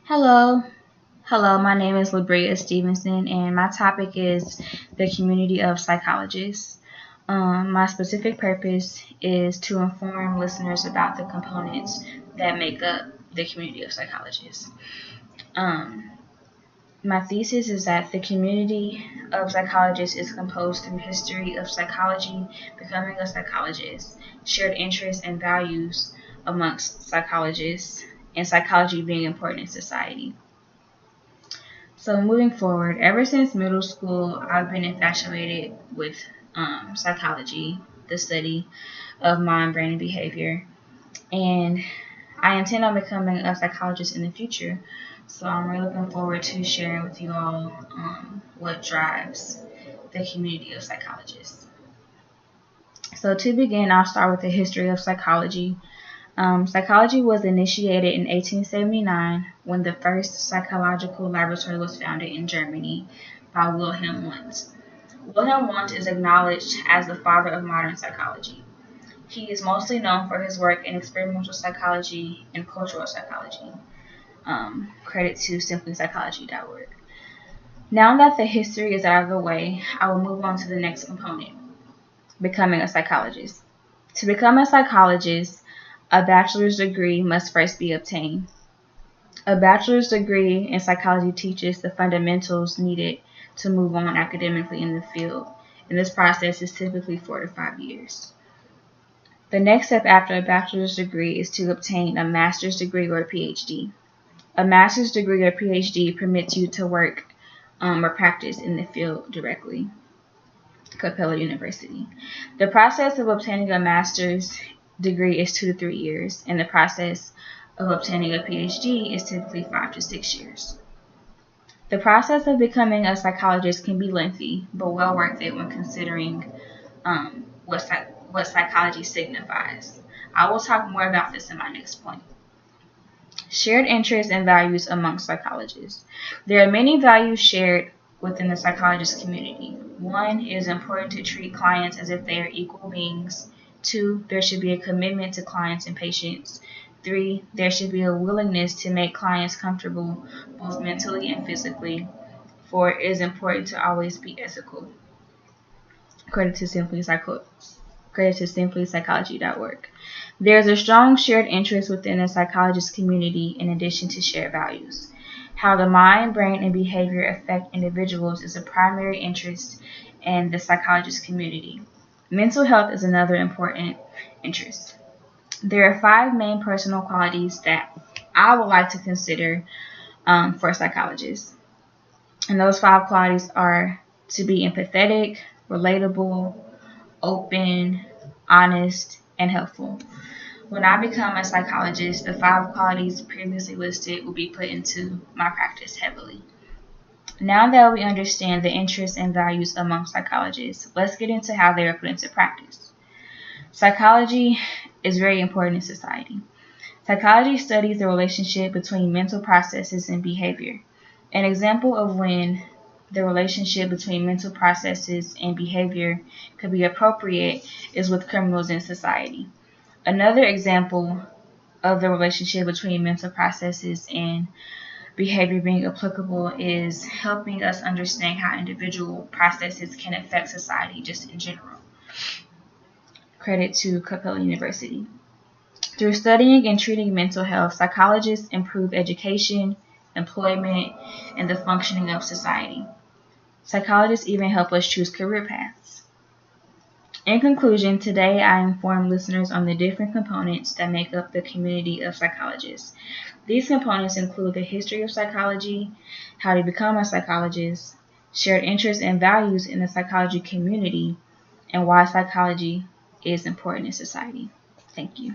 Hello, my name is Labrea Stevenson, and my topic is the community of psychologists. My specific purpose is to inform listeners about the components that make up the community of psychologists. Um, my thesis is that the community of psychologists is composed through history of psychology, becoming a psychologist, shared interests and values amongst psychologists, and psychology being important in society. So moving forward, ever since middle school, I've been infatuated with psychology, the study of mind, brain, and behavior. And I intend on becoming a psychologist in the future. So I'm really looking forward to sharing with you all what drives the community of psychologists. So to begin, I'll start with the history of psychology. Psychology was initiated in 1879 when the first psychological laboratory was founded in Germany by Wilhelm Wundt. Wilhelm Wundt is acknowledged as the father of modern psychology. He is mostly known for his work in experimental psychology and cultural psychology. Credit to simplypsychology.org. Now that the history is out of the way, I will move on to the next component, becoming a psychologist. To become a psychologist, a bachelor's degree must first be obtained. A bachelor's degree in psychology teaches the fundamentals needed to move on academically in the field, and this process is typically 4 to 5 years. The next step after a bachelor's degree is to obtain a master's degree or a PhD. A master's degree or PhD permits you to work or practice in the field directly. Capella University. The process of obtaining a master's degree is 2 to 3 years, and the process of obtaining a PhD is typically 5 to 6 years. The process of becoming a psychologist can be lengthy, but well worth it when considering what psychology signifies. I will talk more about this in my next point. Shared interests and values among psychologists. There are many values shared within the psychologist community. 1, it is important to treat clients as if they are equal beings. 2, there should be a commitment to clients and patients. 3, there should be a willingness to make clients comfortable both mentally and physically. 4, it is important to always be ethical. Credit to simplypsychology.org. There is a strong shared interest within the psychologist community in addition to shared values. How the mind, brain, and behavior affect individuals is a primary interest in the psychologist community. Mental health is another important interest. There are 5 main personal qualities that I would like to consider for psychologists. And those 5 qualities are to be empathetic, relatable, open, honest, and helpful. When I become a psychologist, the 5 qualities previously listed will be put into my practice heavily. Now that we understand the interests and values among psychologists, let's get into how they are put into practice. Psychology is very important in society. Psychology studies the relationship between mental processes and behavior. An example of when the relationship between mental processes and behavior could be appropriate is with criminals in society. Another example of the relationship between mental processes and behavior being applicable is helping us understand how individual processes can affect society just in general. Credit to Capella University. Through studying and treating mental health, psychologists improve education, employment, and the functioning of society. Psychologists even help us choose career paths. In conclusion, today I inform listeners on the different components that make up the community of psychologists. These components include the history of psychology, how to become a psychologist, shared interests and values in the psychology community, and why psychology is important in society. Thank you.